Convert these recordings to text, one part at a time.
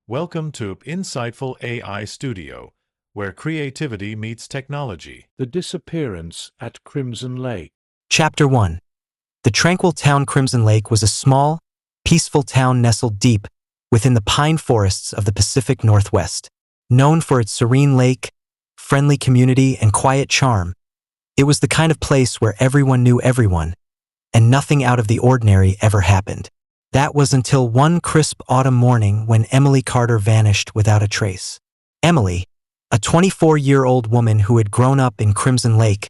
Welcome to Insightful AI Studio, where creativity meets technology. The Disappearance at Crimson Lake. Chapter 1. The Tranquil Town. Crimson Lake was a small, peaceful town nestled deep within the pine forests of the Pacific Northwest. Known for its serene lake, friendly community, and quiet charm, it was the kind of place where everyone knew everyone, and nothing out of the ordinary ever happened. That was until one crisp autumn morning when Emily Carter vanished without a trace. Emily, a 24-year-old woman who had grown up in Crimson Lake,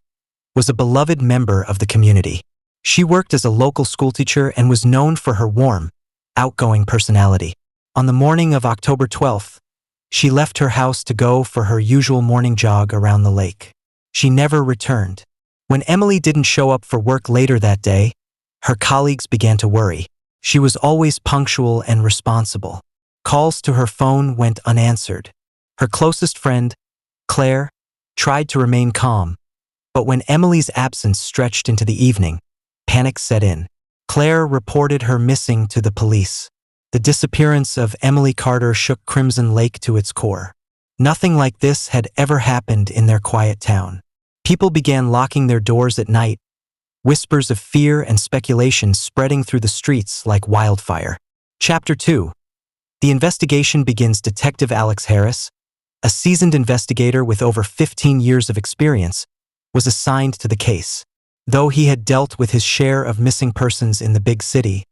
was a beloved member of the community. She worked as a local schoolteacher and was known for her warm, outgoing personality. On the morning of October 12th, she left her house to go for her usual morning jog around the lake. She never returned. When Emily didn't show up for work later that day, her colleagues began to worry. She was always punctual and responsible. Calls to her phone went unanswered. Her closest friend, Claire, tried to remain calm, but when Emily's absence stretched into the evening, panic set in. Claire reported her missing to the police. The disappearance of Emily Carter shook Crimson Lake to its core. Nothing like this had ever happened in their quiet town. People began locking their doors at night, whispers of fear and speculation spreading through the streets like wildfire. Chapter 2. The investigation begins. Detective Alex Harris, a seasoned investigator with over 15 years of experience, was assigned to the case. Though he had dealt with his share of missing persons in the big city,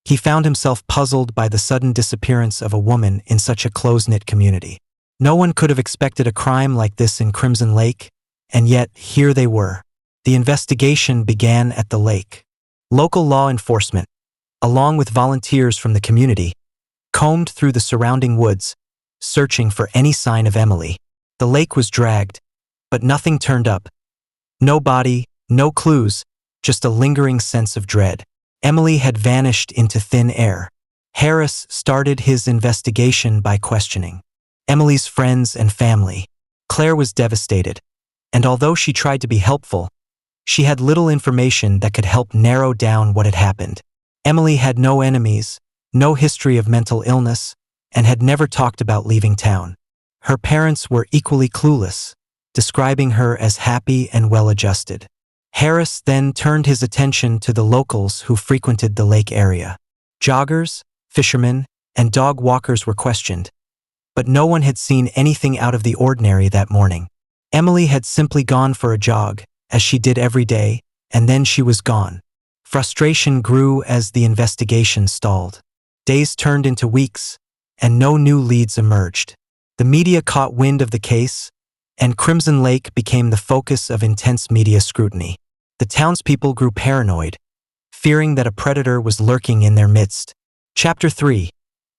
he found himself puzzled by the sudden disappearance of a woman in such a close-knit community. No one could have expected a crime like this in Crimson Lake, and yet here they were. The investigation began at the lake. Local law enforcement, along with volunteers from the community, combed through the surrounding woods, searching for any sign of Emily. The lake was dragged, but nothing turned up. No body, no clues, just a lingering sense of dread. Emily had vanished into thin air. Harris started his investigation by questioning Emily's friends and family. Claire was devastated, and although she tried to be helpful, she had little information that could help narrow down what had happened. Emily had no enemies, no history of mental illness, and had never talked about leaving town. Her parents were equally clueless, describing her as happy and well-adjusted. Harris then turned his attention to the locals who frequented the lake area. Joggers, fishermen, and dog walkers were questioned, but no one had seen anything out of the ordinary that morning. Emily had simply gone for a jog, as she did every day, and then she was gone. Frustration grew as the investigation stalled. Days turned into weeks, and no new leads emerged. The media caught wind of the case, and Crimson Lake became the focus of intense media scrutiny. The townspeople grew paranoid, fearing that a predator was lurking in their midst. Chapter 3.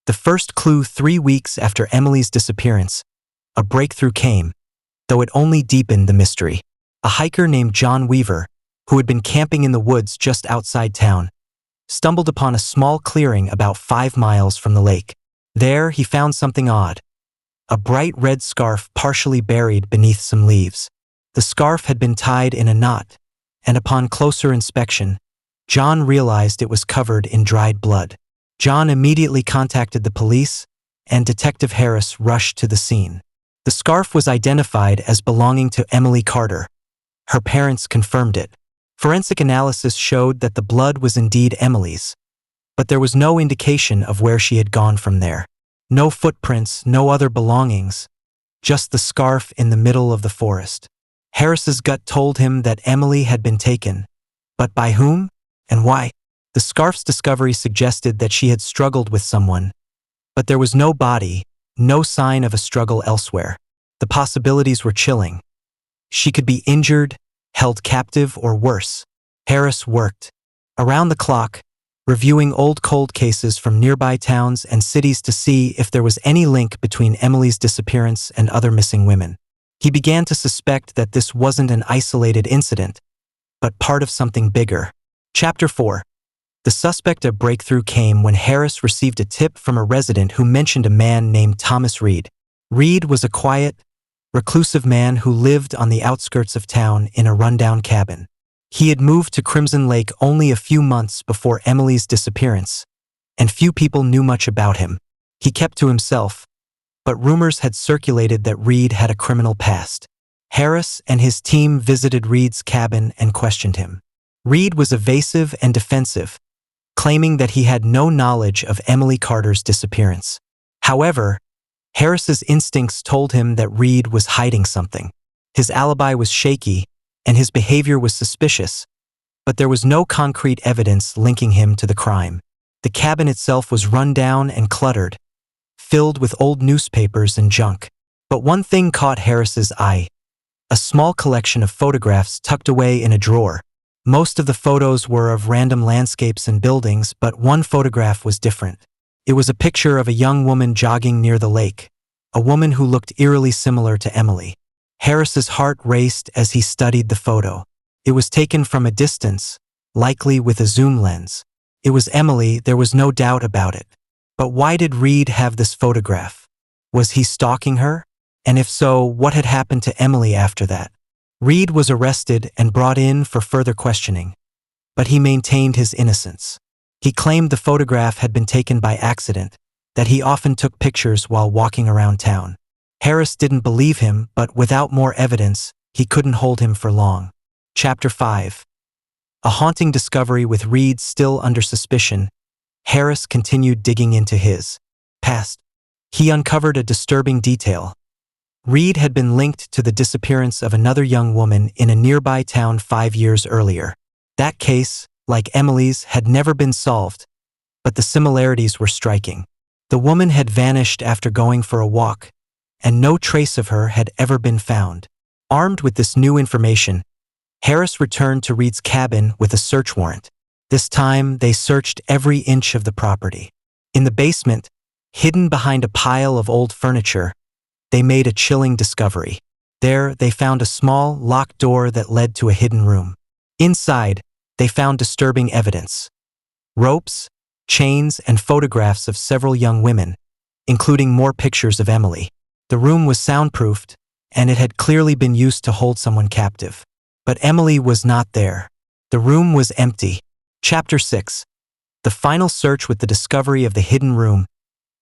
The first clue. 3 weeks after Emily's disappearance, a breakthrough came, though it only deepened the mystery. A hiker named John Weaver, who had been camping in the woods just outside town, stumbled upon a small clearing about 5 miles from the lake. There, he found something odd. A bright red scarf partially buried beneath some leaves. The scarf had been tied in a knot, and upon closer inspection, John realized it was covered in dried blood. John immediately contacted the police, and Detective Harris rushed to the scene. The scarf was identified as belonging to Emily Carter. Her parents confirmed it. Forensic analysis showed that the blood was indeed Emily's, but there was no indication of where she had gone from there. No footprints, no other belongings, just the scarf in the middle of the forest. Harris's gut told him that Emily had been taken, but by whom and why? The scarf's discovery suggested that she had struggled with someone, but there was no body, no sign of a struggle elsewhere. The possibilities were chilling. She could be injured, held captive, or worse. Harris worked around the clock, reviewing old cold cases from nearby towns and cities to see if there was any link between Emily's disappearance and other missing women. He began to suspect that this wasn't an isolated incident, but part of something bigger. Chapter 4. The suspect. A breakthrough came when Harris received a tip from a resident who mentioned a man named Thomas Reed. Reed was a quiet, reclusive man who lived on the outskirts of town in a rundown cabin. He had moved to Crimson Lake only a few months before Emily's disappearance, and few people knew much about him. He kept to himself, but rumors had circulated that Reed had a criminal past. Harris and his team visited Reed's cabin and questioned him. Reed was evasive and defensive, claiming that he had no knowledge of Emily Carter's disappearance. However, Harris's instincts told him that Reed was hiding something. His alibi was shaky, and his behavior was suspicious, but there was no concrete evidence linking him to the crime. The cabin itself was run down and cluttered, filled with old newspapers and junk. But one thing caught Harris's eye: a small collection of photographs tucked away in a drawer. Most of the photos were of random landscapes and buildings, but one photograph was different. It was a picture of a young woman jogging near the lake, a woman who looked eerily similar to Emily. Harris's heart raced as he studied the photo. It was taken from a distance, likely with a zoom lens. It was Emily, there was no doubt about it. But why did Reed have this photograph? Was he stalking her? And if so, what had happened to Emily after that? Reed was arrested and brought in for further questioning, but he maintained his innocence. He claimed the photograph had been taken by accident, that he often took pictures while walking around town. Harris didn't believe him, but without more evidence, he couldn't hold him for long. Chapter 5. A haunting discovery. With Reed still under suspicion, Harris continued digging into his past. He uncovered a disturbing detail. Reed had been linked to the disappearance of another young woman in a nearby town 5 years earlier. That case, like Emily's, had never been solved, but the similarities were striking. The woman had vanished after going for a walk, and no trace of her had ever been found. Armed with this new information, Harris returned to Reed's cabin with a search warrant. This time, they searched every inch of the property. In the basement, hidden behind a pile of old furniture, they made a chilling discovery. There, they found a small, locked door that led to a hidden room. Inside, they found disturbing evidence: ropes, chains, and photographs of several young women, including more pictures of Emily. The room was soundproofed, and it had clearly been used to hold someone captive. But Emily was not there. The room was empty. Chapter 6. The final search. With the discovery of the hidden room,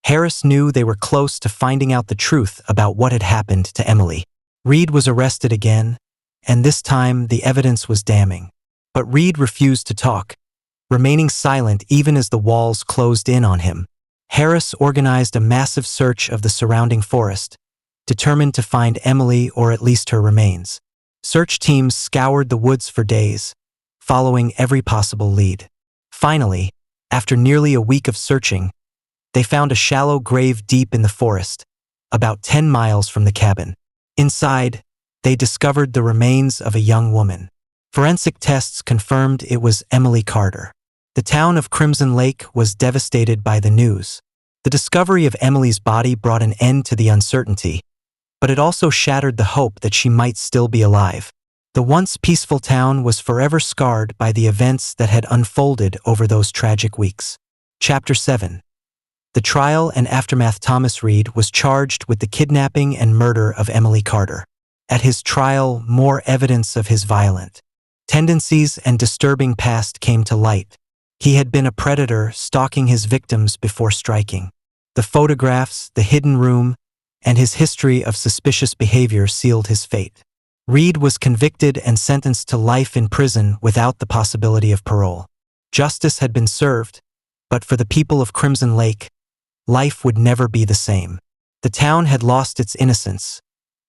Harris knew they were close to finding out the truth about what had happened to Emily. Reed was arrested again, and this time the evidence was damning. But Reed refused to talk, remaining silent even as the walls closed in on him. Harris organized a massive search of the surrounding forest, determined to find Emily or at least her remains. Search teams scoured the woods for days, following every possible lead. Finally, after nearly a week of searching, they found a shallow grave deep in the forest, about 10 miles from the cabin. Inside, they discovered the remains of a young woman. Forensic tests confirmed it was Emily Carter. The town of Crimson Lake was devastated by the news. The discovery of Emily's body brought an end to the uncertainty, but it also shattered the hope that she might still be alive. The once peaceful town was forever scarred by the events that had unfolded over those tragic weeks. Chapter 7. The trial and aftermath. Thomas Reed was charged with the kidnapping and murder of Emily Carter. At his trial, more evidence of his violent tendencies and disturbing past came to light. He had been a predator, stalking his victims before striking. The photographs, the hidden room, and his history of suspicious behavior sealed his fate. Reed was convicted and sentenced to life in prison without the possibility of parole. Justice had been served, but for the people of Crimson Lake, life would never be the same. The town had lost its innocence,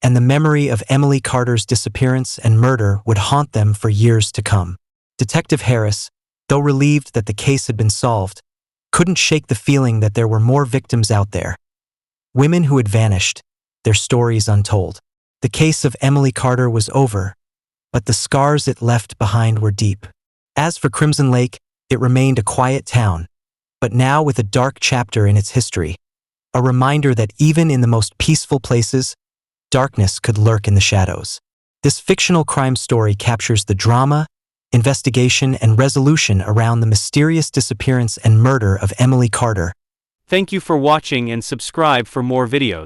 and the memory of Emily Carter's disappearance and murder would haunt them for years to come. Detective Harris, though relieved that the case had been solved, couldn't shake the feeling that there were more victims out there. Women who had vanished, their stories untold. The case of Emily Carter was over, but the scars it left behind were deep. As for Crimson Lake, it remained a quiet town, but now with a dark chapter in its history, a reminder that even in the most peaceful places, darkness could lurk in the shadows. This fictional crime story captures the drama, investigation, and resolution around the mysterious disappearance and murder of Emily Carter. Thank you for watching and subscribe for more videos.